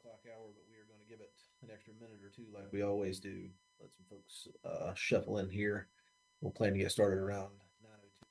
o'clock hour, but we are going to give it an extra minute or two like we always do. Let some folks shuffle in here. We'll plan to get started around 9:02.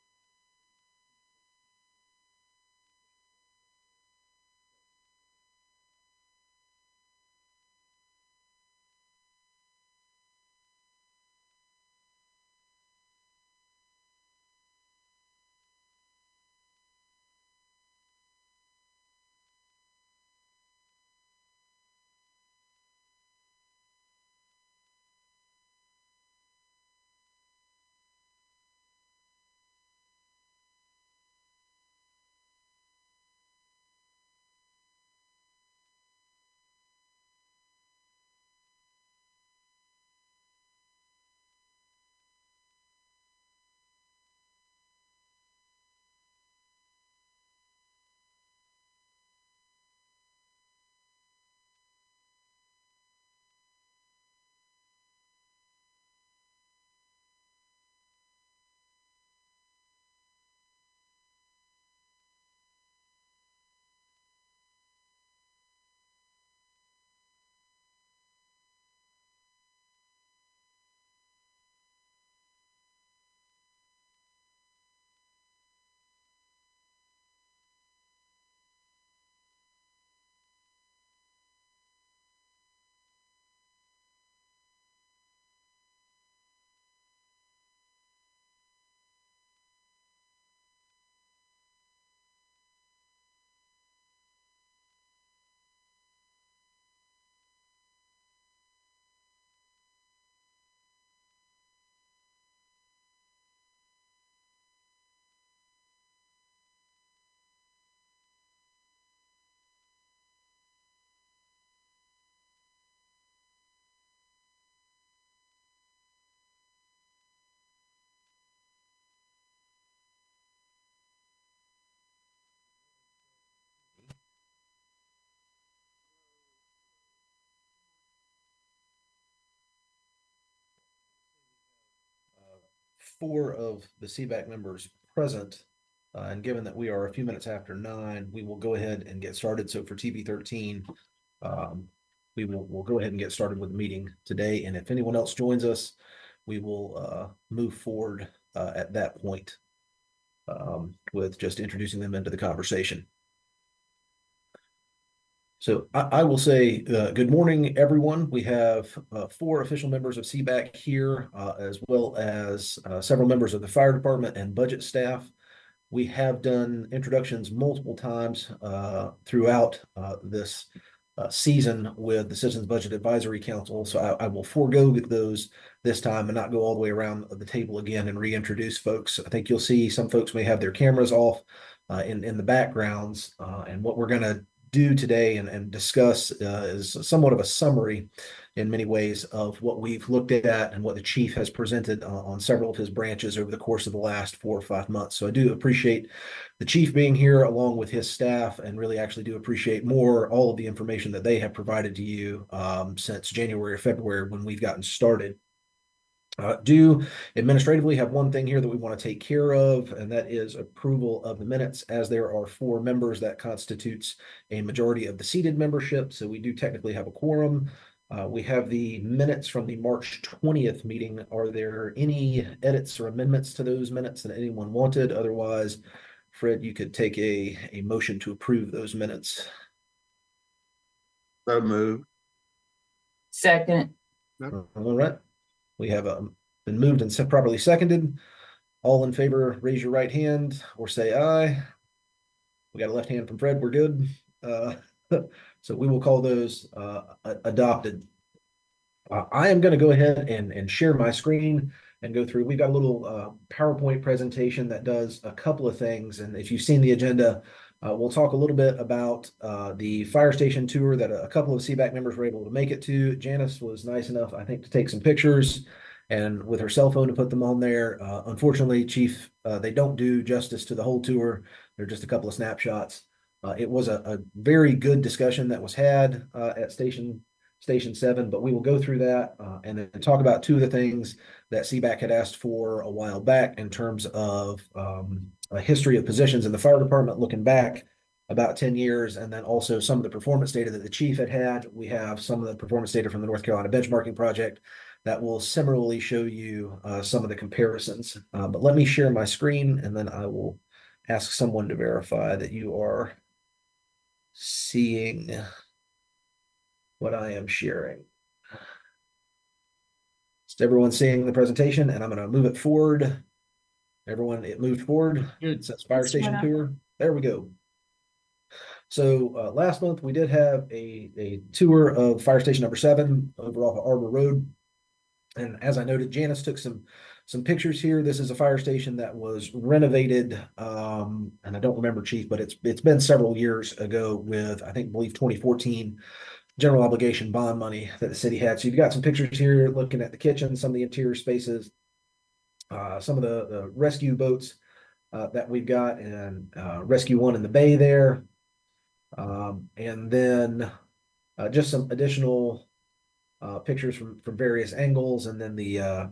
Four of the CBAC members present. And given that we are a few minutes after 9, we will go ahead and get started. So for TV 13, we'll go ahead and get started with the meeting today. And if anyone else joins us, we will move forward at that point with just introducing them into the conversation. So I will say good morning, everyone. We have 4 official members of CBAC here, as well as several members of the fire department and budget staff. We have done introductions multiple times throughout this season with the Citizens Budget Advisory Council. So I will forego those this time and not go all the way around the table again and reintroduce folks. I think you'll see some folks may have their cameras off in the backgrounds. And what we're going to do today and discuss is somewhat of a summary in many ways of what we've looked at and what the chief has presented on several of his branches over the course of the last 4 or 5 months. So I do appreciate the chief being here along with his staff, and really actually do appreciate more all of the information that they have provided to you since January or February when we've gotten started. Do administratively have one thing here that we want to take care of, and that is approval of the minutes, as there are 4 members that constitutes a majority of the seated membership. So we do technically have a quorum. We have the minutes from the March 20th meeting. Are there any edits or amendments to those minutes that anyone wanted? Otherwise, Fred, you could take a motion to approve those minutes. So moved. Second. All right. We have been moved and properly seconded. All in favor, raise your right hand or say aye. We got a left hand from Fred. We're good. So we will call those adopted. I am going to go ahead and share my screen and go through. We've got a little PowerPoint presentation that does a couple of things. And if you've seen the agenda, we'll talk a little bit about the fire station tour that a couple of CBAC members were able to make it to. Janice was nice enough, I think, to take some pictures and with her cell phone to put them on there. Unfortunately, Chief, they don't do justice to the whole tour. They're just a couple of snapshots. It was a very good discussion that was had at Station 7, but we will go through that and then talk about 2 of the things that CBAC had asked for a while back in terms of a history of positions in the fire department looking back, about 10 years, and then also some of the performance data that the chief had. We have some of the performance data from the North Carolina benchmarking project that will similarly show you some of the comparisons. But let me share my screen, and then I will ask someone to verify that you are seeing what I am sharing. Is everyone seeing the presentation? And I'm going to move it forward. Everyone, it moved forward. It says fire station tour. There we go. So last month we did have a tour of fire station number 7 over off of Arbor Road. And as I noted, Janice took some pictures here. This is a fire station that was renovated, and I don't remember, Chief, but it's been several years ago with, I believe 2014 general obligation bond money that the city had. So you've got some pictures here looking at the kitchen, some of the interior spaces, some of the rescue boats that we've got, and Rescue 1 in the bay there. And then just some additional pictures from various angles, and then the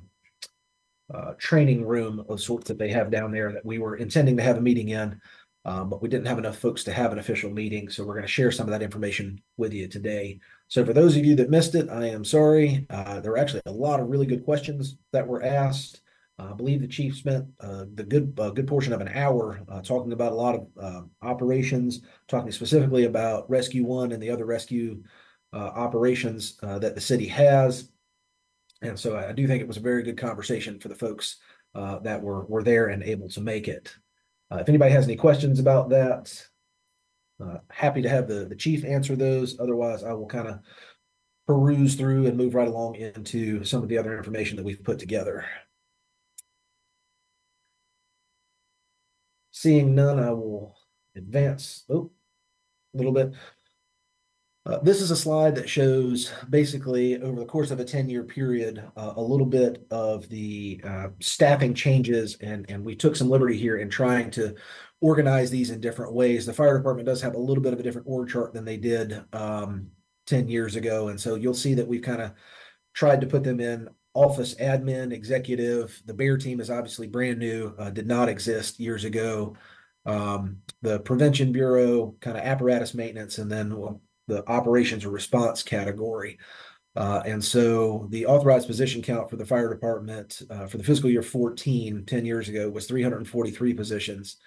training room of sorts that they have down there that we were intending to have a meeting in, but we didn't have enough folks to have an official meeting. So we're going to share some of that information with you today. So for those of you that missed it, I am sorry. There were actually a lot of really good questions that were asked. I believe the chief spent the good portion of an hour talking about a lot of operations, talking specifically about Rescue 1 and the other rescue operations that the city has. And so I do think it was a very good conversation for the folks that were there and able to make it. If anybody has any questions about that, happy to have the chief answer those. Otherwise, I will kind of peruse through and move right along into some of the other information that we've put together. Seeing none, I will advance a little bit. This is a slide that shows basically over the course of a 10-year period, a little bit of the staffing changes, and we took some liberty here in trying to organize these in different ways. The fire department does have a little bit of a different org chart than they did 10 years ago, and so you'll see that we've kind of tried to put them in office admin, executive. The Bear team is obviously brand new, did not exist years ago. The Prevention Bureau, kind of apparatus maintenance, and then the operations or response category. And so the authorized position count for the fire department for the fiscal year 10 years ago, was 343 positions.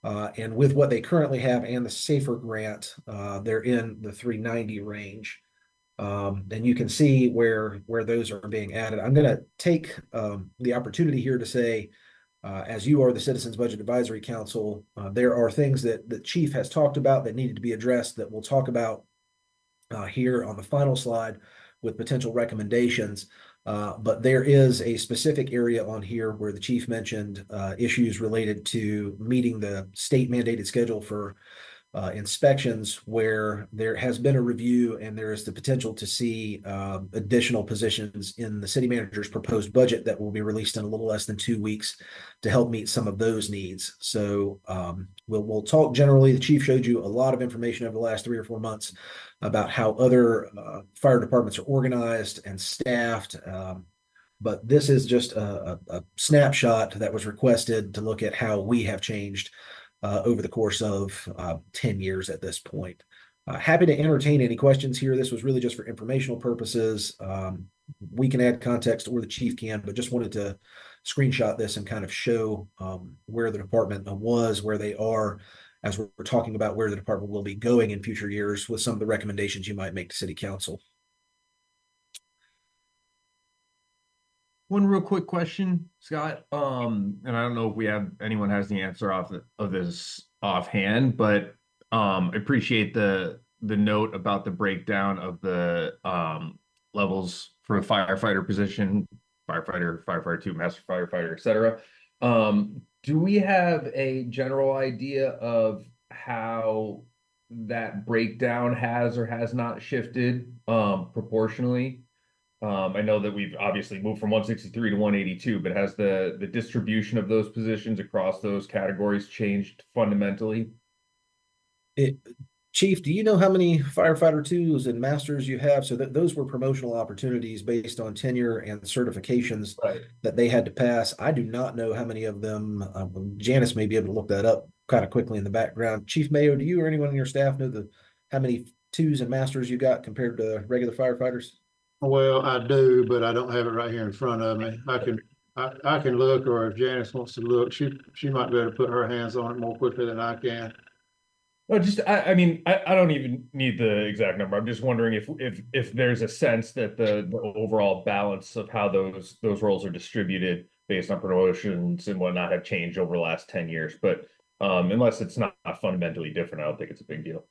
And with what they currently have and the SAFER grant, they're in the 390 range. And you can see where those are being added. I'm going to take the opportunity here to say, as you are the Citizens Budget Advisory Council, there are things that the chief has talked about that needed to be addressed that we'll talk about here on the final slide with potential recommendations. But there is a specific area on here where the chief mentioned issues related to meeting the state mandated schedule for inspections, where there has been a review and there is the potential to see additional positions in the city manager's proposed budget that will be released in a little less than 2 weeks to help meet some of those needs. So we'll talk generally. The chief showed you a lot of information over the last 3 or 4 months about how other fire departments are organized and staffed. But this is just a snapshot that was requested to look at how we have changed over the course of 10 years at this point. Happy to entertain any questions here. This was really just for informational purposes. We can add context, or the chief can, but just wanted to screenshot this and kind of show where the department was, where they are, as we're talking about where the department will be going in future years with some of the recommendations you might make to city council. One real quick question, Scott. And I don't know if anyone has the answer of this offhand, but I appreciate the note about the breakdown of the levels for a firefighter position, firefighter 2, master firefighter, etc. Do we have a general idea of how that breakdown has or has not shifted proportionally? I know that we've obviously moved from 163 to 182, but has the distribution of those positions across those categories changed fundamentally? Chief, do you know how many firefighter 2s and masters you have? So those were promotional opportunities based on tenure and certifications that they had to pass. I do not know how many of them. Janice may be able to look that up kind of quickly in the background. Chief Mayo, do you or anyone on your staff know how many twos and masters you got compared to regular firefighters? Well, I do, but I don't have it right here in front of me. I can look, or if Janice wants to look, she might be able to put her hands on it more quickly than I can. No, I mean, I don't even need the exact number. I'm just wondering if there's a sense that the overall balance of how those roles are distributed based on promotions and whatnot have changed over the last 10 years. But unless it's not fundamentally different, I don't think it's a big deal.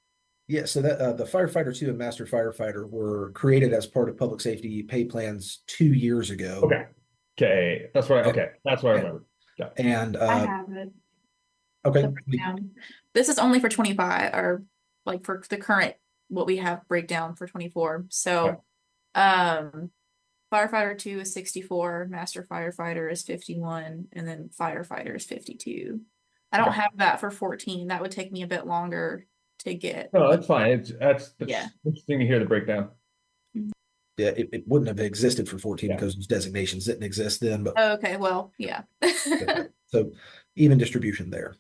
Yeah, so that the firefighter 2 and master firefighter were created as part of public safety pay plans 2 years ago. Okay. That's what I remember. Yeah. And I have it. okay. The breakdown. This is only for 25, or like for the current what we have breakdown for 24. So firefighter 2 is 64, master firefighter is 51, and then firefighter is 52. I don't have that for 14. That would take me a bit longer to get. No, that's fine. That's Yeah. interesting to hear the breakdown. Yeah, it wouldn't have existed for 14 Yeah. because those designations didn't exist then, but Oh, okay, well, yeah. so even distribution there.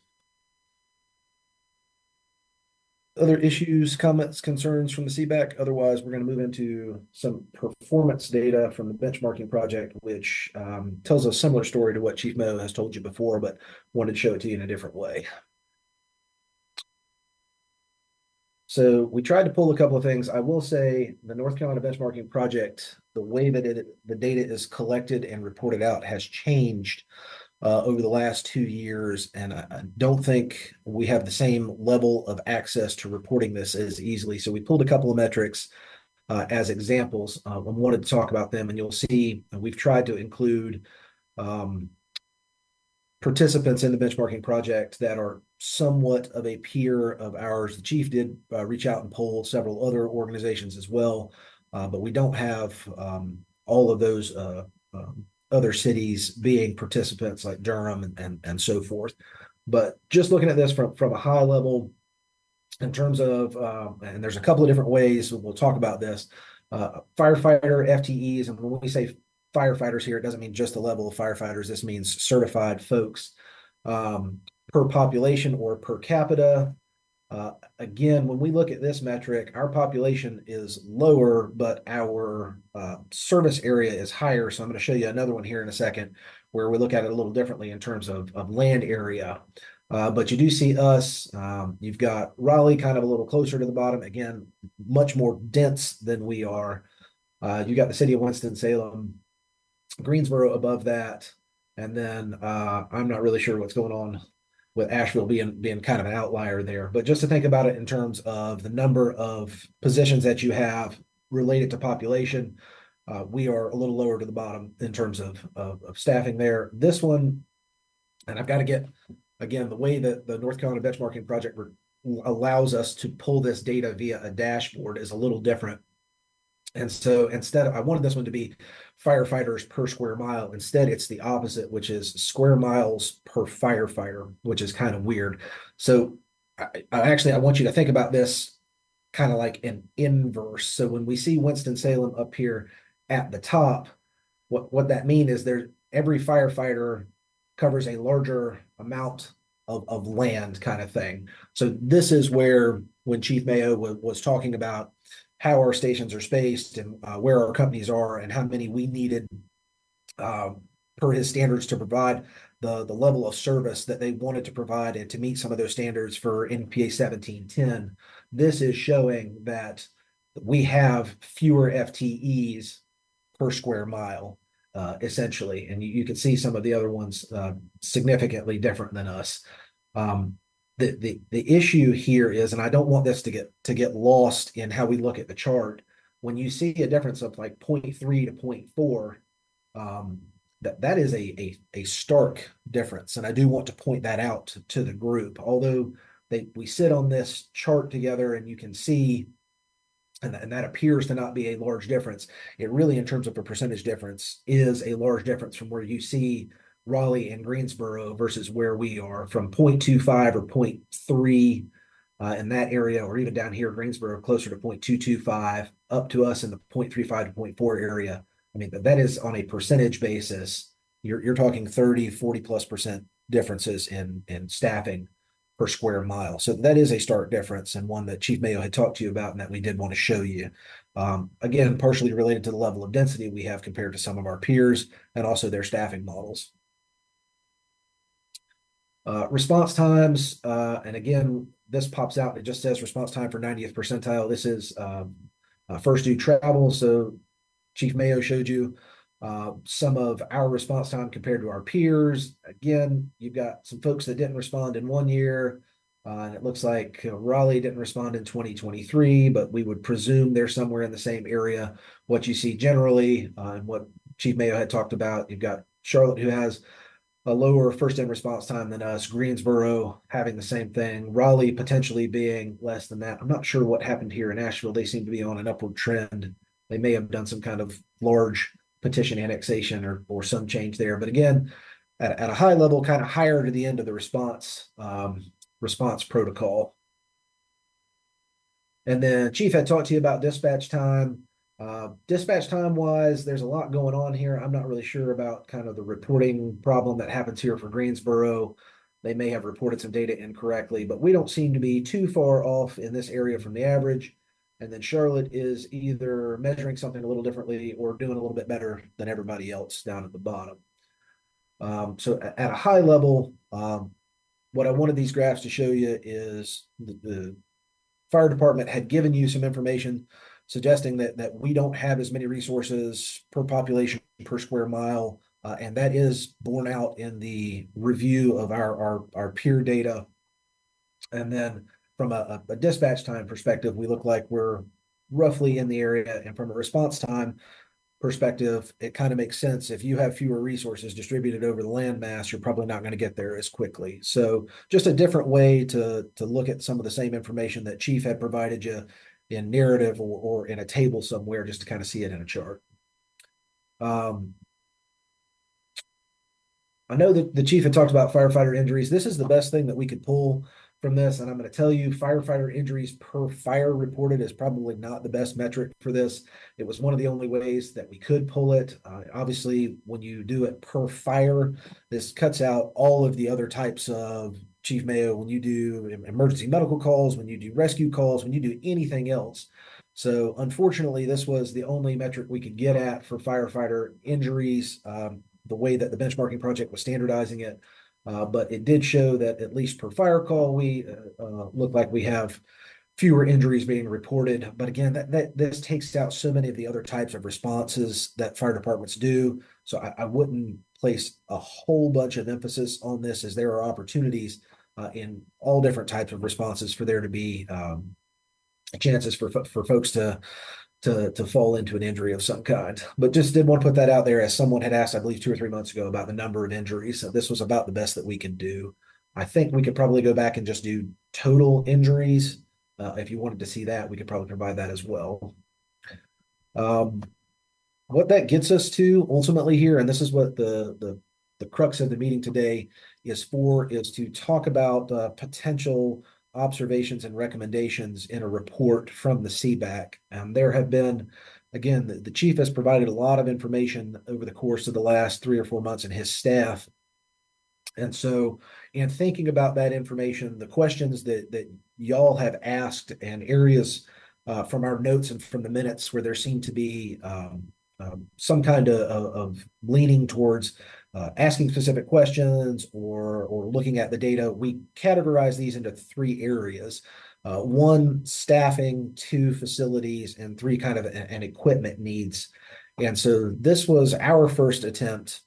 Other issues, comments, concerns from the CBAC? Otherwise, we're going to move into some performance data from the benchmarking project, which tells a similar story to what Chief Mo has told you before, but wanted to show it to you in a different way. So we tried to pull a couple of things. I will say the North Carolina benchmarking project, the way that the data is collected and reported out has changed over the last 2 years. And I don't think we have the same level of access to reporting this as easily. So we pulled a couple of metrics as examples. I wanted to talk about them, and you'll see we've tried to include participants in the benchmarking project that are somewhat of a peer of ours. The chief did reach out and poll several other organizations as well, but we don't have all of those other cities being participants like Durham and so forth. But just looking at this from a high level, in terms of, and there's a couple of different ways we'll talk about this, firefighter FTEs, and when we say firefighters here, it doesn't mean just the level of firefighters. This means certified folks per population or per capita. Again, when we look at this metric, our population is lower, but our service area is higher. So I'm going to show you another one here in a second where we look at it a little differently in terms of land area. But you do see us, you've got Raleigh kind of a little closer to the bottom. Again, much more dense than we are. You got the city of Winston-Salem, Greensboro above that. And then I'm not really sure what's going on with Asheville being kind of an outlier there. But just to think about it in terms of the number of positions that you have related to population, we are a little lower to the bottom in terms of staffing there. This one, and I've got to get, again, the way that the North Carolina benchmarking project allows us to pull this data via a dashboard is a little different. And so instead, I wanted this one to be firefighters per square mile. Instead, it's the opposite, which is square miles per firefighter, which is kind of weird. So I want you to think about this kind of like an inverse. So when we see Winston-Salem up here at the top, what that means is every firefighter covers a larger amount of land kind of thing. So this is where when Chief Mayo was talking about how our stations are spaced and where our companies are and how many we needed per his standards to provide the level of service that they wanted to provide and to meet some of those standards for NPA 1710. This is showing that we have fewer FTEs per square mile, essentially. And you can see some of the other ones significantly different than us. The issue here is, and I don't want this to get lost in how we look at the chart. When you see a difference of like 0.3 to 0.4, that is a stark difference, and I do want to point that out to the group. Although we sit on this chart together, and you can see, and that appears to not be a large difference. It really, in terms of a percentage difference, is a large difference from where you see Raleigh and Greensboro versus where we are, from 0.25 or 0.3 in that area, or even down here, Greensboro closer to 0.225, up to us in the 0.35 to 0.4 area. I mean, that is on a percentage basis. You're talking 30, 40+% differences in staffing per square mile. So that is a stark difference, and one that Chief Mayo had talked to you about and that we did want to show you. Again, partially related to the level of density we have compared to some of our peers and also their staffing models. Response times, and again, this pops out. It just says response time for 90th percentile. This is first due travel. So Chief Mayo showed you some of our response time compared to our peers. Again, you've got some folks that didn't respond in 1 year. And it looks like Raleigh didn't respond in 2023, but we would presume they're somewhere in the same area. What you see generally, and what Chief Mayo had talked about, you've got Charlotte, who has a lower first in response time than us, Greensboro having the same thing, Raleigh potentially being less than that. I'm not sure what happened here in Asheville. They seem to be on an upward trend. They may have done some kind of large petition annexation or some change there. But again, at a high level, kind of higher to the end of the response protocol. And then Chief had talked to you about dispatch time. Dispatch time wise, there's a lot going on here. I'm not really sure about kind of the reporting problem that happens here for Greensboro. They may have reported some data incorrectly, but we don't seem to be too far off in this area from the average. And then Charlotte is either measuring something a little differently or doing a little bit better than everybody else down at the bottom. So at a high level, what I wanted these graphs to show you is the fire department had given you some information suggesting that we don't have as many resources per population per square mile, and that is borne out in the review of our peer data. And then from a dispatch time perspective, we look like we're roughly in the area, and from a response time perspective, it kind of makes sense. If you have fewer resources distributed over the landmass, you're probably not going to get there as quickly. So just a different way to look at some of the same information that Chief had provided you in narrative or in a table somewhere, just to kind of see it in a chart. I know that the Chief had talked about firefighter injuries. This is the best thing that we could pull from this. And I'm going to tell you, firefighter injuries per fire reported is probably not the best metric for this. It was one of the only ways that we could pull it. Obviously, when you do it per fire, this cuts out all of the other types of, Chief Mayo, when you do emergency medical calls, when you do rescue calls, when you do anything else. So unfortunately, this was the only metric we could get at for firefighter injuries, the way that the benchmarking project was standardizing it. But it did show that at least per fire call, we look like we have fewer injuries being reported. But again, this takes out so many of the other types of responses that fire departments do. So I wouldn't place a whole bunch of emphasis on this, as there are opportunities in all different types of responses for there to be chances for folks to fall into an injury of some kind. But just did want to put that out there, as someone had asked, I believe 2 or 3 months ago, about the number of injuries. So this was about the best that we could do. I think we could probably go back and just do total injuries. If you wanted to see that, we could probably provide that as well. What that gets us to ultimately here, and this is what the crux of the meeting today is to talk about potential observations and recommendations in a report from the CBAC. There have been, again, the chief has provided a lot of information over the course of the last 3 or 4 months, and his staff. And so in thinking about that information, the questions that y'all have asked, and areas from our notes and from the minutes where there seemed to be some kind of leaning towards asking specific questions or looking at the data, we categorize these into 3 areas. 1, staffing; 2, facilities; and 3, kind of an equipment needs. And so this was our first attempt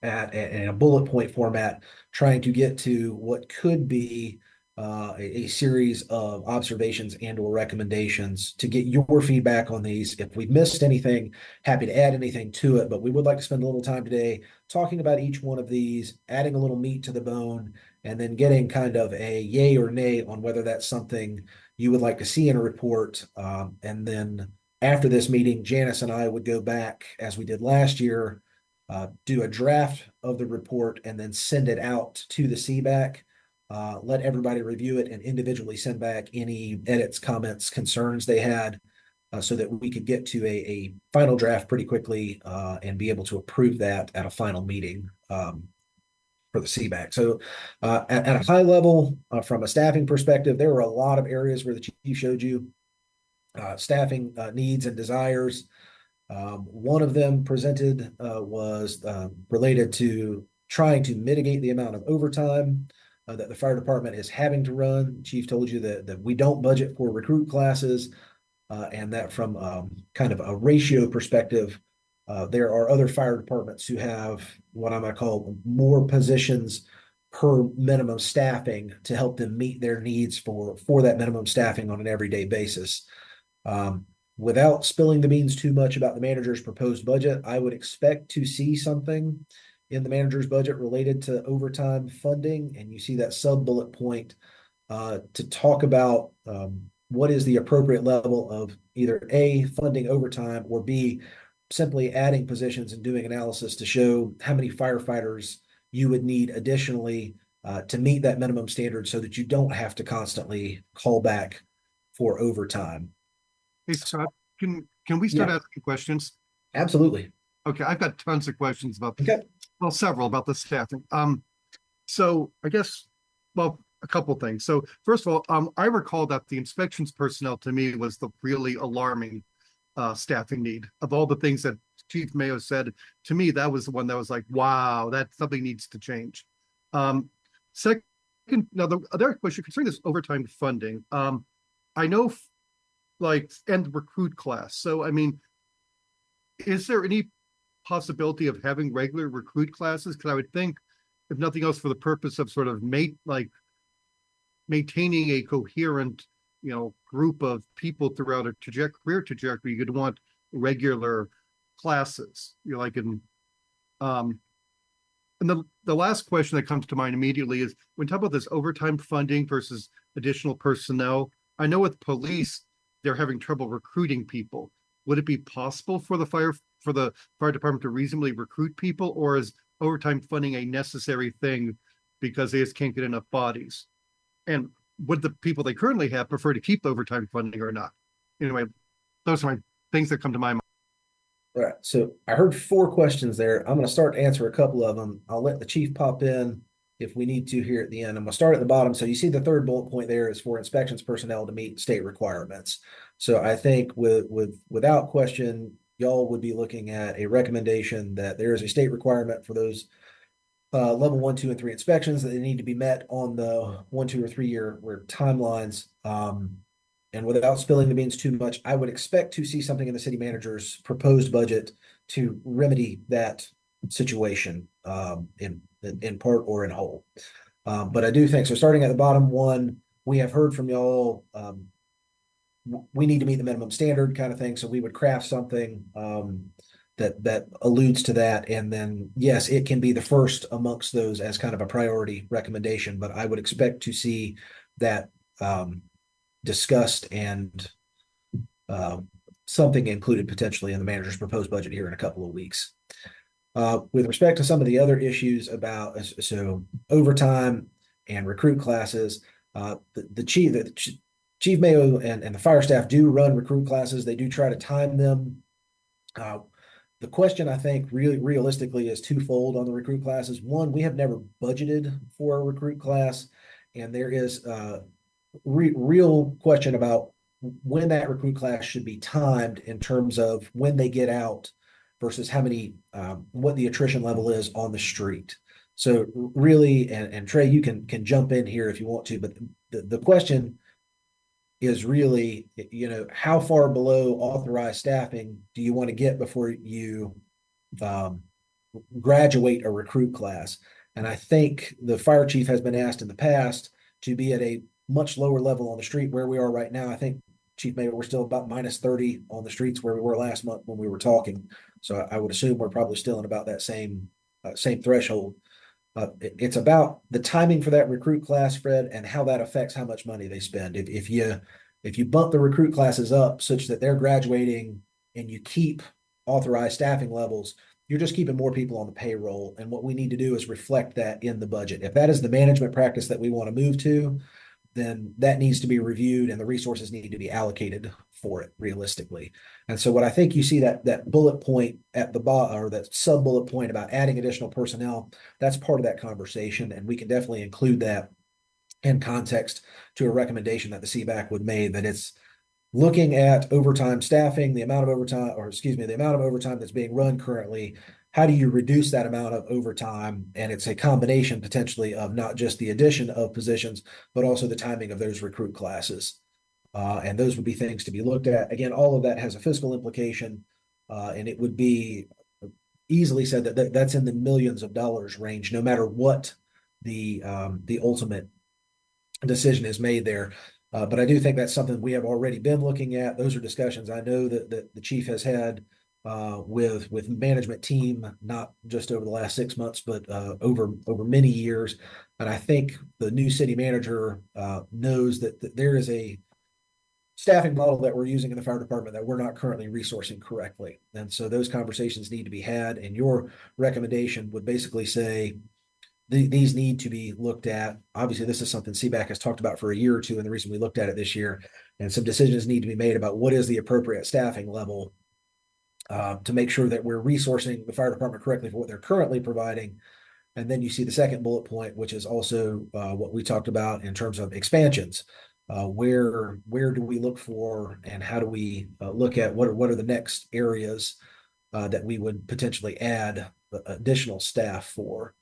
at in a bullet point format, trying to get to what could be a series of observations and or recommendations to get your feedback on these. If we've missed anything, happy to add anything to it, but we would like to spend a little time today talking about each one of these, adding a little meat to the bone, and then getting kind of a yay or nay on whether that's something you would like to see in a report. And then after this meeting, Janice and I would go back, as we did last year, do a draft of the report and then send it out to the CBAC. Let everybody review it and individually send back any edits, comments, concerns they had, so that we could get to a final draft pretty quickly and be able to approve that at a final meeting. for the CBAC. So at a high level, from a staffing perspective, there were a lot of areas where the chief showed you staffing needs and desires. One of them presented was related to trying to mitigate the amount of overtime that the fire department is having to run. Chief told you that we don't budget for recruit classes, and that from kind of a ratio perspective, there are other fire departments who have what I might call more positions per minimum staffing to help them meet their needs for that minimum staffing on an everyday basis. Without spilling the beans too much about the manager's proposed budget, I would expect to see something in the manager's budget related to overtime funding. And you see that sub bullet point to talk about what is the appropriate level of either A, funding overtime, or B, simply adding positions and doing analysis to show how many firefighters you would need additionally to meet that minimum standard so that you don't have to constantly call back for overtime. Hey, Scott, can we start asking questions? Absolutely. Okay, I've got tons of questions about, Okay. well, several about the staffing. So I guess, well, a couple things. So first of all, I recall that the inspections personnel to me was the really alarming staffing need. Of all the things that Chief Mayo said, to me, that was the one that was like, wow, that something needs to change. Second, now the other question concerning this overtime funding, I know like, and recruit class. So, I mean, is there any possibility of having regular recruit classes? Because I would think, if nothing else, for the purpose of sort of maintaining a coherent, group of people throughout a career trajectory, you'd want regular classes. And the last question that comes to mind immediately is when talk about this overtime funding versus additional personnel. I know with police, they're having trouble recruiting people. Would it be possible for the fire department to reasonably recruit people, or is overtime funding a necessary thing because they just can't get enough bodies? And would the people they currently have prefer to keep the overtime funding or not? Anyway, those are my things that come to my mind. All right. So I heard 4 questions there. I'm going to start to answer a couple of them. I'll let the chief pop in if we need to here at the end. I'm going to start at the bottom. So you see the third bullet point there is for inspections personnel to meet state requirements. So I think without question, y'all would be looking at a recommendation that there is a state requirement for those level 1, 2, and 3 inspections that they need to be met on the 1, 2, or 3 year timelines. And without spilling the beans too much, I would expect to see something in the city manager's proposed budget to remedy that situation in part or in whole. But I do think so. Starting at the bottom one, we have heard from y'all. We need to meet the minimum standard kind of thing. So we would craft something that alludes to that. And then, yes, it can be the first amongst those as kind of a priority recommendation, but I would expect to see that discussed and something included potentially in the manager's proposed budget here in a couple of weeks. With respect to some of the other issues about overtime and recruit classes, the Chief Mayo and the fire staff do run recruit classes. They do try to time them. The question, I think, really realistically is twofold on the recruit classes. One, we have never budgeted for a recruit class, and there is a real question about when that recruit class should be timed in terms of when they get out versus how many, what the attrition level is on the street. So really, and Trey, you can jump in here if you want to, but the question is really, how far below authorized staffing do you want to get before you graduate a recruit class? And I think the fire chief has been asked in the past to be at a much lower level on the street where we are right now. I think, Chief Mayor, we're still about -30 on the streets where we were last month when we were talking. So I would assume we're probably still in about that same threshold. It's about the timing for that recruit class, Fred, and how that affects how much money they spend. If you bump the recruit classes up such that they're graduating and you keep authorized staffing levels, you're just keeping more people on the payroll. And what we need to do is reflect that in the budget. If that is the management practice that we want to move to, then that needs to be reviewed and the resources need to be allocated for it realistically. And so what I think you see that bullet point at the bottom, or that sub bullet point about adding additional personnel, that's part of that conversation, and we can definitely include that in context to a recommendation that the CBAC would make, that it's looking at overtime staffing, the amount of overtime, or excuse me, the amount of overtime that's being run currently. How do you reduce that amount of overtime? And it's a combination potentially of not just the addition of positions, but also the timing of those recruit classes. And those would be things to be looked at. Again, all of that has a fiscal implication, and it would be easily said that that's in the millions of dollars range, no matter what the ultimate decision is made there. But I do think that's something we have already been looking at. Those are discussions I know that the chief has had with management team, not just over the last 6 months, but over many years. And I think the new city manager knows that there is a staffing model that we're using in the fire department that we're not currently resourcing correctly. And so those conversations need to be had. And your recommendation would basically say, these need to be looked at. Obviously, this is something CBAC has talked about for a year or two, and the reason we looked at it this year. And some decisions need to be made about what is the appropriate staffing level to make sure that we're resourcing the fire department correctly for what they're currently providing. And then you see the second bullet point, which is also what we talked about in terms of expansions. Where do we look for, and how do we look at what are the next areas that we would potentially add additional staff for?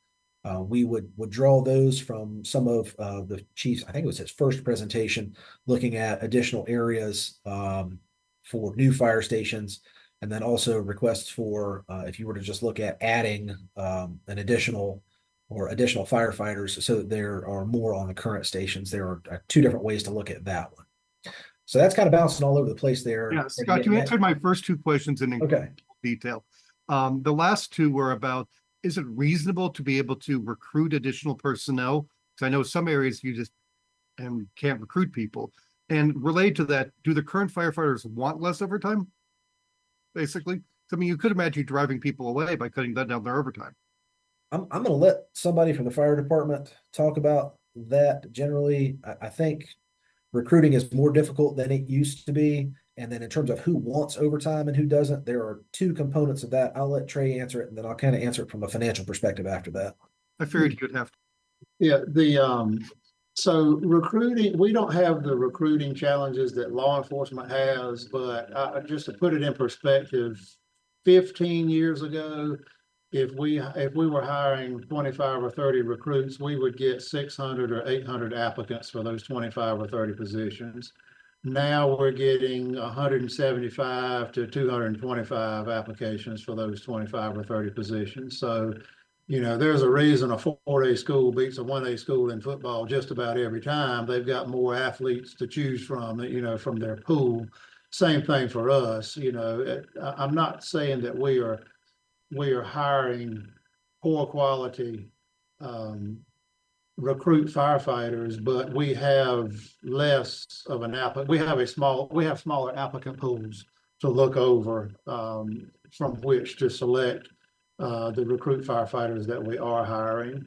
We would draw those from some of the chief's, I think it was his first presentation, looking at additional areas for new fire stations, and then also requests for, if you were to just look at adding an additional firefighters so that there are more on the current stations. There are two different ways to look at that one. So that's kind of bouncing all over the place there. Yeah, Scott, you answered my first two questions in detail. The last two were about, is it reasonable to be able to recruit additional personnel? Because I know some areas you just can't recruit people. And related to that, do the current firefighters want less overtime? Basically, I mean, you could imagine driving people away by cutting that down their overtime. I'm going to let somebody from the fire department talk about that. Generally, I think recruiting is more difficult than it used to be. And then in terms of who wants overtime and who doesn't, there are two components of that. I'll let Trey answer it, and then I'll kind of answer it from a financial perspective after that. I figured you'd have to. Yeah, so recruiting, we don't have the recruiting challenges that law enforcement has, but just to put it in perspective, 15 years ago, if we were hiring 25 or 30 recruits, we would get 600 or 800 applicants for those 25 or 30 positions. Now we're getting 175 to 225 applications for those 25 or 30 positions. So, there's a reason a 4A school beats a 1A school in football just about every time. They've got more athletes to choose from, from their pool. Same thing for us. I'm not saying that we are hiring poor quality recruit firefighters, but we have less of an applicant. We have smaller applicant pools to look over from which to select the recruit firefighters that we are hiring.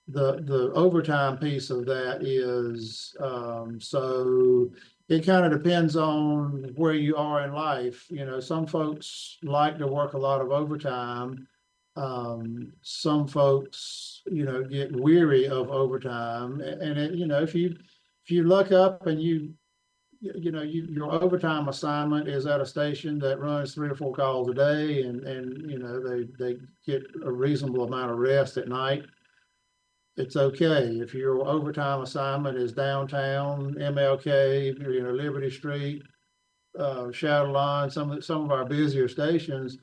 The overtime piece of that is so it kind of depends on where you are in life. Some folks like to work a lot of overtime. Some folks, get weary of overtime, and if you look up and your overtime assignment is at a station that runs 3 or 4 calls a day, and they get a reasonable amount of rest at night, it's okay. If your overtime assignment is downtown, MLK, Liberty Street, Shadow Line, some of our busier stations,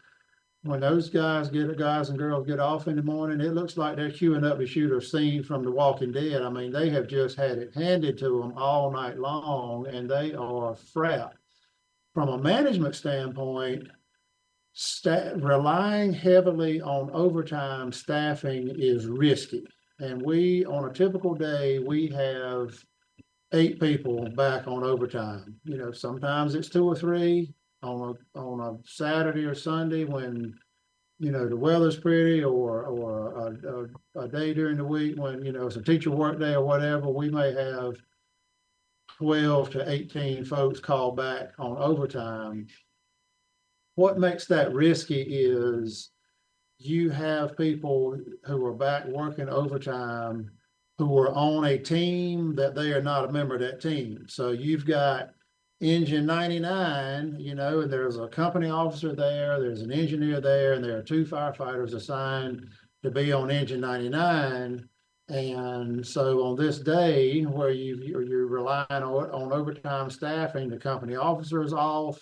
when those guys and girls get off in the morning, it looks like they're queuing up to shoot a scene from The Walking Dead. I mean, they have just had it handed to them all night long, and they are frapped. From a management standpoint, relying heavily on overtime staffing is risky. And on a typical day, we have 8 people back on overtime. Sometimes it's 2 or 3. On a Saturday or Sunday when the weather's pretty, or a day during the week when it's a teacher work day or whatever, we may have 12 to 18 folks call back on overtime. What makes that risky is you have people who are back working overtime who are on a team that they are not a member of that team. So you've got Engine 99, you know, and there's a company officer there, there's an engineer there, and there are 2 firefighters assigned to be on Engine 99. And so on this day where you're relying on overtime staffing, the company officer is off,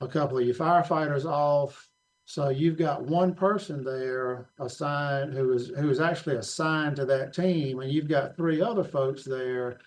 a couple of your firefighters off. So you've got one person there assigned who is actually assigned to that team, and you've got 3 other folks there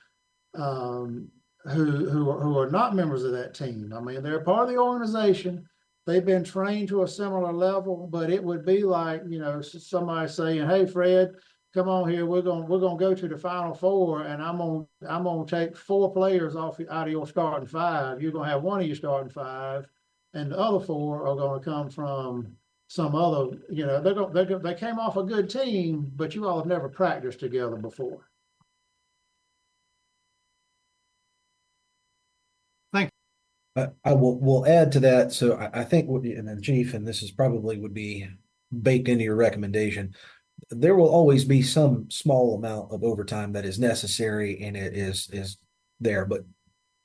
who are not members of that team. I mean, they're part of the organization. They've been trained to a similar level, but it would be like, you know, somebody saying, "Hey, Fred, come on here. We're gonna go to the Final Four, and I'm gonna take 4 players out of your starting 5. You're gonna have one of your starting 5, and the other 4 are gonna come from some other. You know, they came off a good team, but you all have never practiced together before." I will add to that. So I think and then Chief, and this is probably would be baked into your recommendation. There will always be some small amount of overtime that is necessary, and it is there, but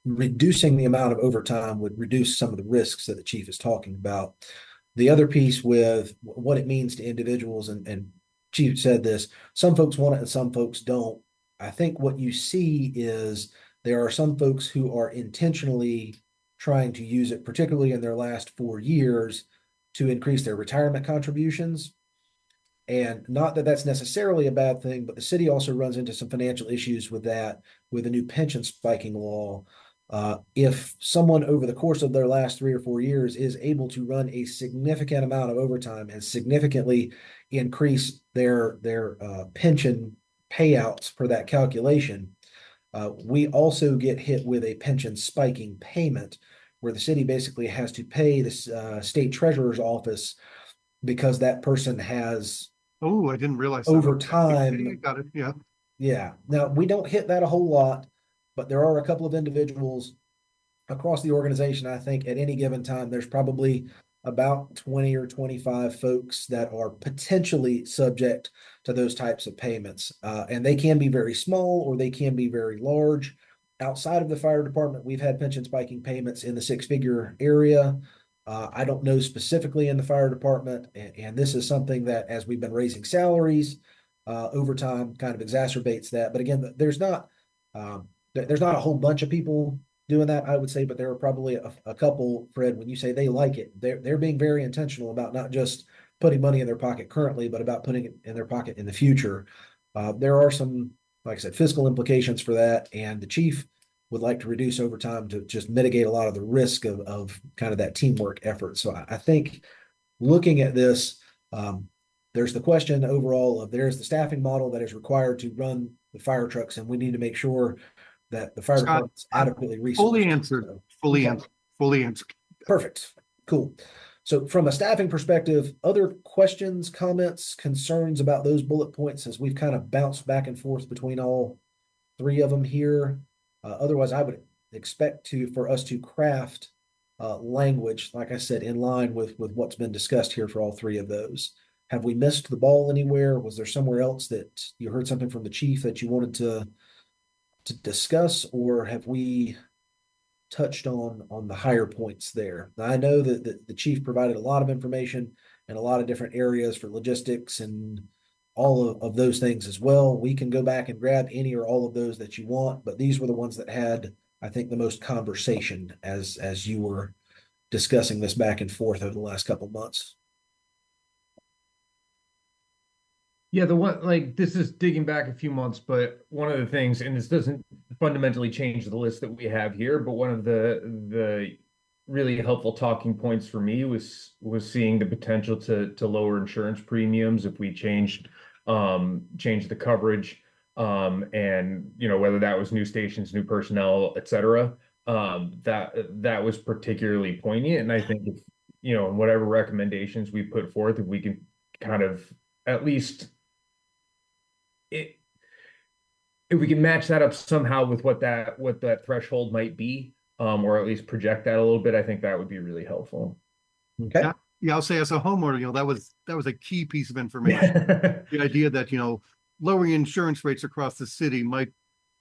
reducing the amount of overtime would reduce some of the risks that the chief is talking about. The other piece with what it means to individuals, and Chief said this, some folks want it and some folks don't. I think what you see is there are some folks who are intentionally trying to use it, particularly in their last 4 years, to increase their retirement contributions. And not that that's necessarily a bad thing, but the city also runs into some financial issues with that, with the new pension spiking law. If someone over the course of their last 3 or 4 years is able to run a significant amount of overtime and significantly increase their pension payouts per that calculation, we also get hit with a pension spiking payment where the city basically has to pay the state treasurer's office because that person has Oh, I didn't realize that. over Okay. time. Got it. Yeah. Yeah. Now, we don't hit that a whole lot, but there are a couple of individuals across the organization. I think at any given time, there's probably about 20 or 25 folks that are potentially subject to those types of payments. And they can be very small or they can be very large. Outside of the fire department, we've had pension spiking payments in the 6-figure area. I don't know specifically in the fire department, and this is something that as we've been raising salaries over time kind of exacerbates that. But again, there's not a whole bunch of people doing that, I would say, but there are probably a couple, Fred, when you say they like it, they're being very intentional about not just putting money in their pocket currently, but about putting it in their pocket in the future. There are some, like I said, fiscal implications for that, and the chief would like to reduce overtime to just mitigate a lot of the risk of kind of that teamwork effort. So I think looking at this, there's the question overall of there's the staffing model that is required to run the fire trucks, and we need to make sure that the fire Scott, department's adequately resourced. Fully answered. So, Fully okay. answered. Fully answered. Perfect. Cool. So from a staffing perspective, other questions, comments, concerns about those bullet points as we've kind of bounced back and forth between all 3 of them here? Otherwise, I would expect for us to craft language, like I said, in line with what's been discussed here for all 3 of those. Have we missed the ball anywhere? Was there somewhere else that you heard something from the chief that you wanted to discuss, or have we touched on the higher points there? Now, I know that the chief provided a lot of information in a lot of different areas for logistics and all of those things as well. We can go back and grab any or all of those that you want, but these were the ones that had, I think, the most conversation as you were discussing this back and forth over the last couple of months. Yeah, the one, like, this is digging back a few months, but one of the things, and this doesn't fundamentally change the list that we have here, but one of the really helpful talking points for me was seeing the potential to lower insurance premiums if we changed the coverage, and whether that was new stations, new personnel, etc. That was particularly poignant, and I think if in whatever recommendations we put forth, if we can kind of at least if we can match that up somehow with what that threshold might be, or at least project that a little bit, I think that would be really helpful. Okay. Yeah. Yeah, I'll say as a homeowner, that was a key piece of information. The idea that, lowering insurance rates across the city might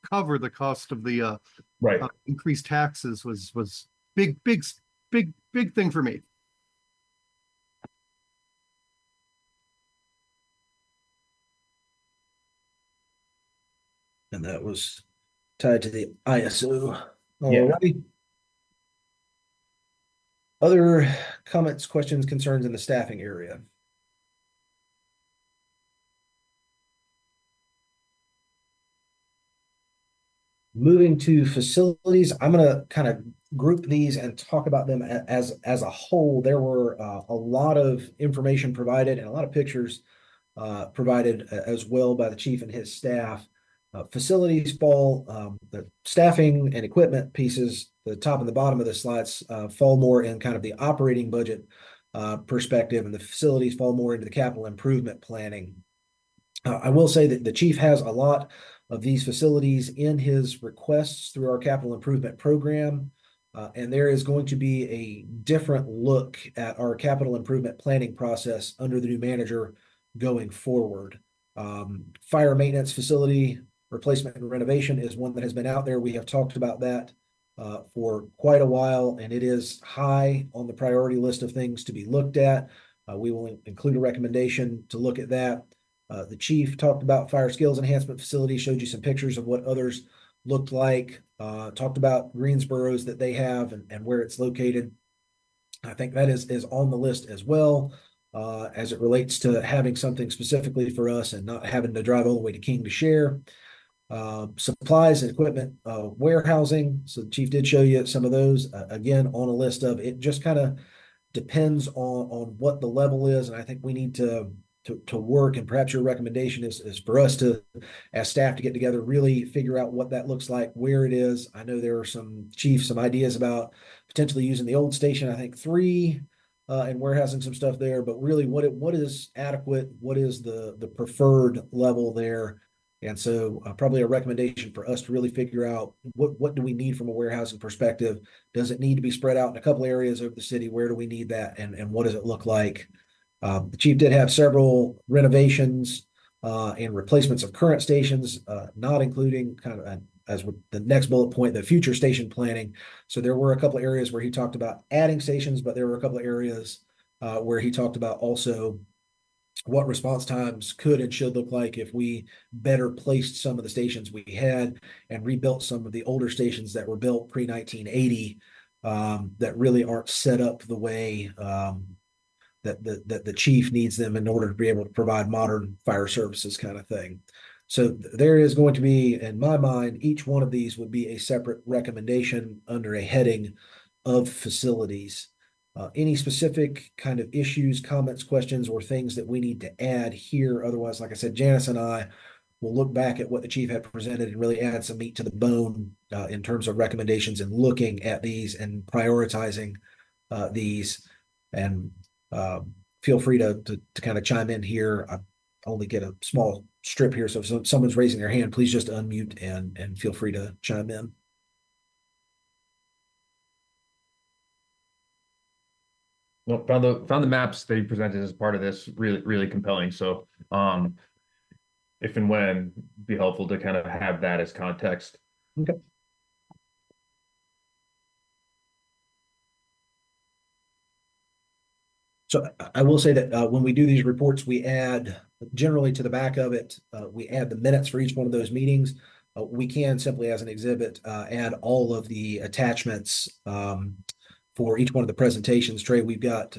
cover the cost of the Right. increased taxes was big thing for me. And that was tied to the ISO. Yeah. Alrighty. Other comments, questions, concerns in the staffing area? Moving to facilities, I'm going to kind of group these and talk about them as a whole. There were a lot of information provided and a lot of pictures provided as well by the chief and his staff. Facilities fall, the staffing and equipment pieces, the top and the bottom of the slides fall more in kind of the operating budget perspective, and the facilities fall more into the capital improvement planning. I will say that the chief has a lot of these facilities in his requests through our capital improvement program. And there is going to be a different look at our capital improvement planning process under the new manager going forward. Fire maintenance facility replacement and renovation is one that has been out there. We have talked about that for quite a while, and it is high on the priority list of things to be looked at. We will include a recommendation to look at that. The chief talked about fire skills enhancement facility, showed you some pictures of what others looked like, talked about Greensboro's that they have and where it's located. I think that is on the list as well, as it relates to having something specifically for us and not having to drive all the way to King to share. Supplies and equipment, warehousing. So the chief did show you some of those, again, on a list of it. Just kind of depends on what the level is. And I think we need to work, and perhaps your recommendation is for us to, as staff, to get together, really figure out what that looks like, where it is. I know there are some ideas about potentially using the old station, I think 3, and warehousing some stuff there, but really what is adequate, what is the preferred level there. And so probably a recommendation for us to really figure out what do we need from a warehousing perspective? Does it need to be spread out in a couple areas over the city? Where do we need that? And what does it look like? The chief did have several renovations and replacements of current stations, not including kind of as with the next bullet point, the future station planning. So there were a couple of areas where he talked about adding stations, but there were a couple of areas where he talked about also what response times could and should look like if we better placed some of the stations we had and rebuilt some of the older stations that were built pre-1980 that really aren't set up the way that the chief needs them in order to be able to provide modern fire services kind of thing. So there is going to be, in my mind, each one of these would be a separate recommendation under a heading of facilities. Any specific kind of issues, comments, questions, or things that we need to add here? Otherwise, like I said, Janice and I will look back at what the chief had presented and really add some meat to the bone in terms of recommendations and looking at these and prioritizing these. And feel free to kind of chime in here. I only get a small strip here, so if someone's raising their hand, please just unmute and feel free to chime in. Well, found the maps that he presented as part of this really compelling. So if and when, be helpful to kind of have that as context. Okay. So I will say that when we do these reports, we add generally to the back of it, we add the minutes for each one of those meetings. We can simply, as an exhibit, add all of the attachments for each one of the presentations. Trey, we've got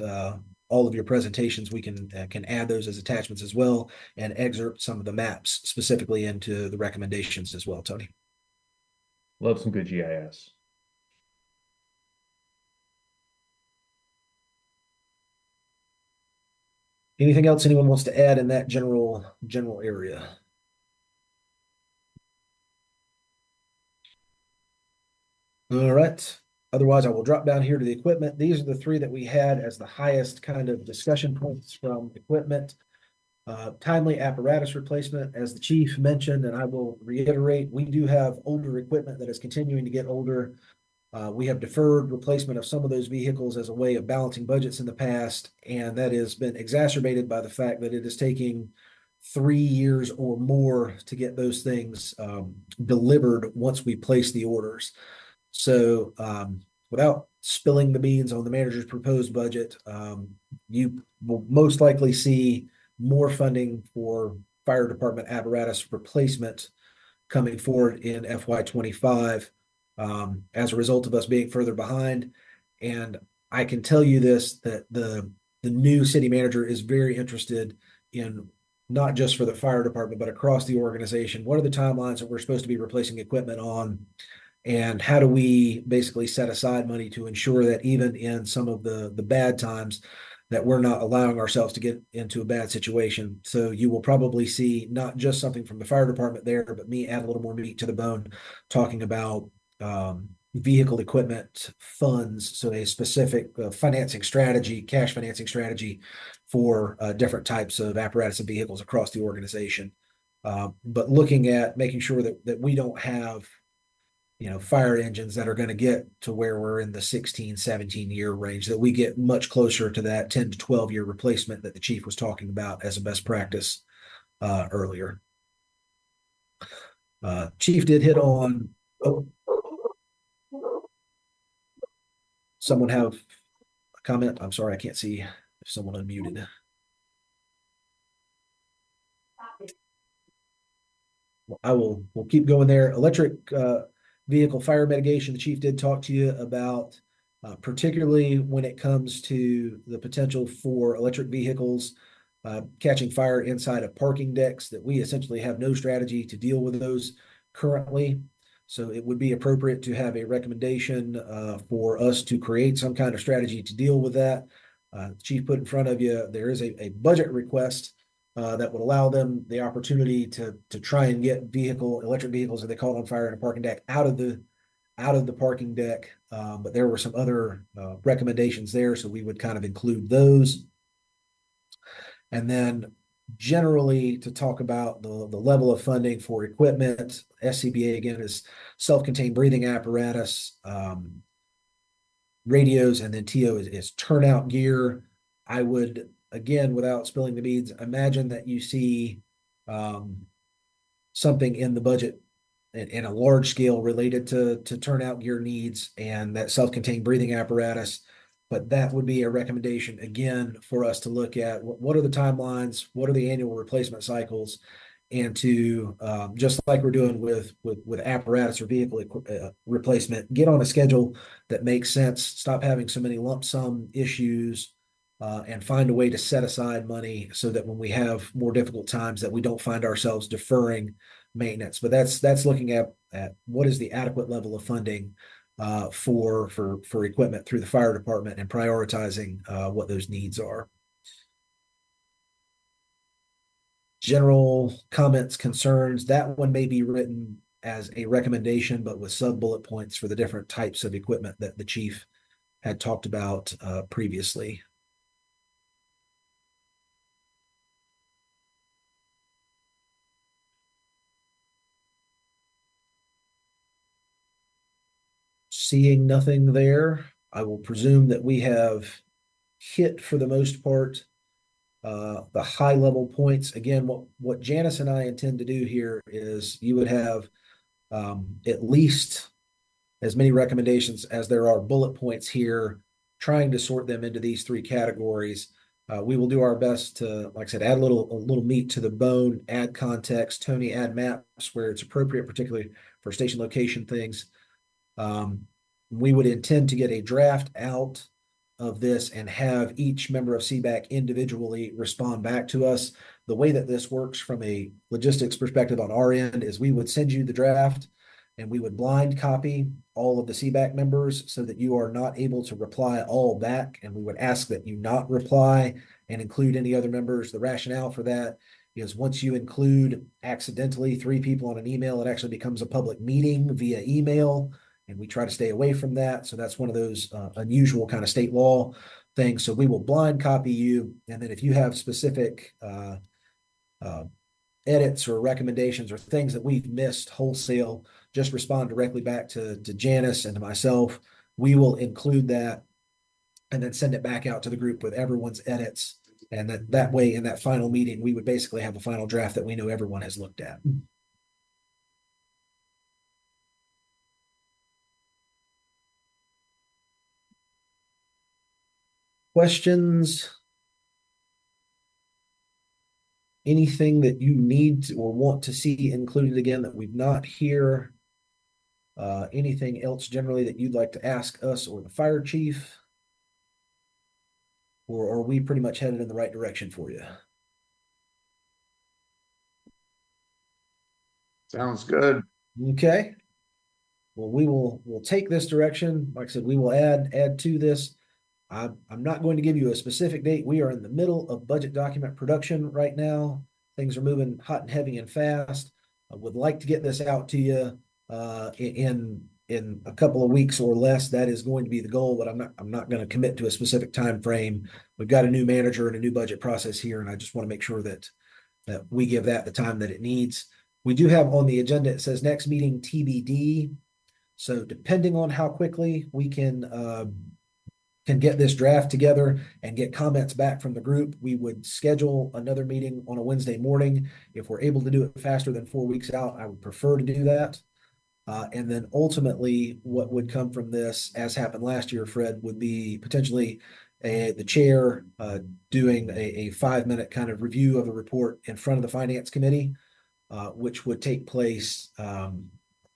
all of your presentations. We can add those as attachments as well and excerpt some of the maps specifically into the recommendations as well, Tony. Love some good GIS. Anything else anyone wants to add in that general area? All right. Otherwise, I will drop down here to the equipment. These are the 3 that we had as the highest kind of discussion points from equipment. Timely apparatus replacement, as the chief mentioned, and I will reiterate, we do have older equipment that is continuing to get older. We have deferred replacement of some of those vehicles as a way of balancing budgets in the past, and that has been exacerbated by the fact that it is taking 3 years or more to get those things delivered once we place the orders. So without spilling the beans on the manager's proposed budget, you will most likely see more funding for fire department apparatus replacement coming forward in FY25 as a result of us being further behind. And I can tell you this, that the new city manager is very interested in, not just for the fire department, but across the organization. What are the timelines that we're supposed to be replacing equipment on? And how do we basically set aside money to ensure that even in some of the bad times, that we're not allowing ourselves to get into a bad situation. So you will probably see not just something from the fire department there, but me add a little more meat to the bone, talking about vehicle equipment funds. So a specific financing strategy, cash financing strategy for different types of apparatus and vehicles across the organization. But looking at making sure that we don't have fire engines that are going to get to where we're in the 16, 17-year range, that we get much closer to that 10 to 12-year replacement that the chief was talking about as a best practice earlier. Chief did hit on, someone have a comment? I'm sorry, I can't see if someone unmuted. We'll keep going there. Electric vehicle fire mitigation, the chief did talk to you about, particularly when it comes to the potential for electric vehicles catching fire inside of parking decks, that we essentially have no strategy to deal with those currently. So it would be appropriate to have a recommendation for us to create some kind of strategy to deal with that. The chief put in front of you, there is a budget request that would allow them the opportunity to try and get electric vehicles, as they call it, on fire in a parking deck, out of the parking deck. But there were some other recommendations there, so we would kind of include those. And then generally to talk about the level of funding for equipment, SCBA again is self-contained breathing apparatus, radios, and then TO is turnout gear. I would, again, without spilling the beans, imagine that you see something in the budget in a large scale related to turnout gear needs and that self-contained breathing apparatus. But that would be a recommendation, again, for us to look at what are the timelines, what are the annual replacement cycles, and to, just like we're doing with apparatus or vehicle replacement, get on a schedule that makes sense, stop having so many lump sum issues, and find a way to set aside money so that when we have more difficult times, that we don't find ourselves deferring maintenance. But that's looking at what is the adequate level of funding for equipment through the fire department and prioritizing what those needs are. General comments, concerns, that one may be written as a recommendation, but with sub bullet points for the different types of equipment that the chief had talked about previously. Seeing nothing there, I will presume that we have hit, for the most part, the high level points. Again, what Janice and I intend to do here is you would have at least as many recommendations as there are bullet points here, trying to sort them into these three categories. We will do our best to, like I said, add a little meat to the bone, add context. Tony, add maps where it's appropriate, particularly for station location things. We would intend to get a draft out of this and have each member of CBAC individually respond back to us. The way that this works from a logistics perspective on our end is we would send you the draft and we would blind copy all of the CBAC members so that you are not able to reply all back. And we would ask that you not reply and include any other members. The rationale for that is once you include accidentally 3 people on an email, it actually becomes a public meeting via email. And we try to stay away from that. So that's one of those unusual kind of state law things. So we will blind copy you. And then if you have specific edits or recommendations or things that we've missed wholesale, just respond directly back to Janice and to myself. We will include that and then send it back out to the group with everyone's edits. And that way, in that final meeting, we would basically have a final draft that we know everyone has looked at. Questions? Anything that you need or want to see included again that we've not here? Anything else generally that you'd like to ask us or the fire chief? Or are we pretty much headed in the right direction for you? Sounds good. Okay. Well, we'll take this direction. Like I said, we will add to this. I'm not going to give you a specific date. We are in the middle of budget document production right now. Things are moving hot and heavy and fast. I would like to get this out to you in a couple of weeks or less. That is going to be the goal, but I'm not going to commit to a specific time frame. We've got a new manager and a new budget process here, and I just want to make sure that we give that the time that it needs. We do have on the agenda, it says next meeting TBD. So depending on how quickly we can get this draft together and get comments back from the group, we would schedule another meeting on a Wednesday morning. If we're able to do it faster than 4 weeks out, I would prefer to do that. And then ultimately what would come from this, as happened last year, Fred, would be potentially the chair doing a 5-minute kind of review of a report in front of the finance committee, which would take place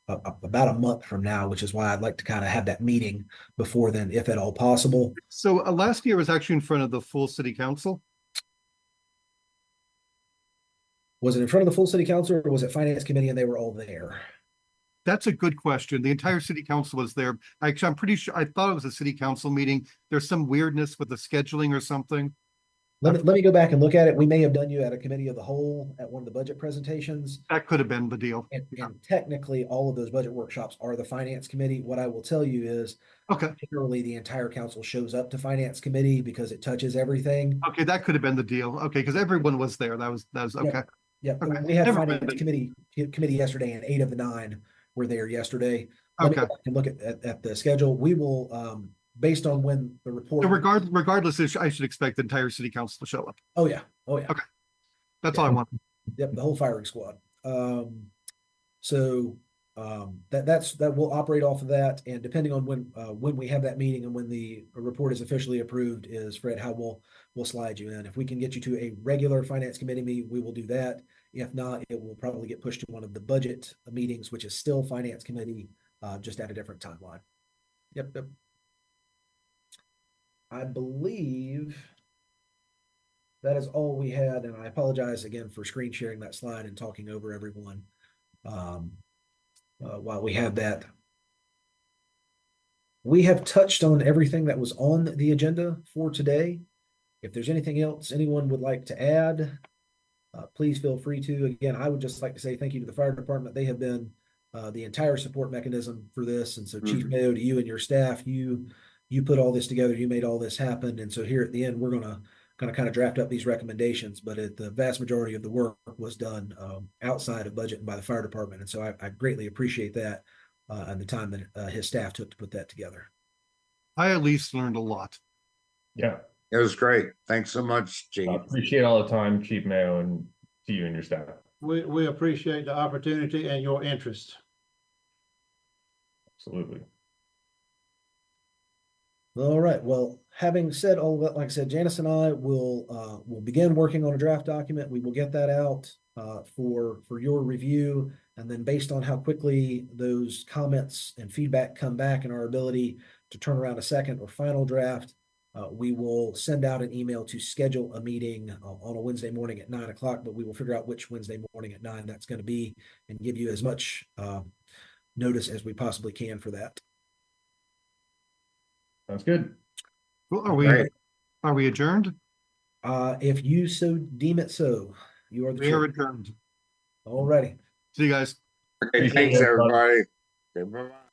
about a month from now, which is why I'd like to kind of have that meeting before then, if at all possible. So last year was actually in front of the full city council. Was it in front of the full city council, or was it finance committee and they were all there? That's a good question. The entire city council was there. Actually, I'm pretty sure, I thought it was a city council meeting. There's some weirdness with the scheduling or something. Let me go back and look at it. We may have done you at a committee of the whole at one of the budget presentations. That could have been the deal. And technically, all of those budget workshops are the finance committee. What I will tell you is, Okay. generally, the entire council shows up to finance committee because it touches everything. Okay, that could have been the deal. Okay, because everyone was there. That was okay. Yeah, Okay. we had Never finance mind. committee yesterday, and 8 of the 9 were there yesterday. Let me Okay. go back and look at the schedule. We will, based on when the report. So regardless, I should expect the entire city council to show up. Oh yeah. Okay. That's Yeah. all I want. Yep, the whole firing squad. That will operate off of that, and depending on when we have that meeting and when the report is officially approved, is Fred, how we'll slide you in. If we can get you to a regular finance committee meeting, we will do that. If not, it will probably get pushed to one of the budget meetings, which is still finance committee, just at a different timeline. Yep. I believe that is all we had, and I apologize again for screen sharing that slide and talking over everyone while we had that. We have touched on everything that was on the agenda for today. If there's anything else anyone would like to add, please feel free to. Again, I would just like to say thank you to the fire department. They have been the entire support mechanism for this, and so Chief Mayo, to you and your staff, you put all this together, you made all this happen, and so here at the end, we're gonna kind of draft up these recommendations, but the vast majority of the work was done outside of budget and by the fire department, and so I greatly appreciate that and the time that his staff took to put that together. I at least learned a lot. Yeah, It was great. Thanks so much, Chief. I appreciate all the time, Chief Mayo, and to you and your staff. We appreciate the opportunity and your interest. Absolutely. All right. Well, having said all of that, like I said, Janice and I will begin working on a draft document. We will get that out for your review, and then based on how quickly those comments and feedback come back and our ability to turn around a second or final draft, we will send out an email to schedule a meeting on a Wednesday morning at 9 o'clock. But we will figure out which Wednesday morning at 9 that's going to be, and give you as much notice as we possibly can for that. Sounds good. Well, Great. are we adjourned? If you so deem it so, you are the We are chair. adjourned. All righty. See you guys. Okay, thanks, everybody. Okay, bye-bye.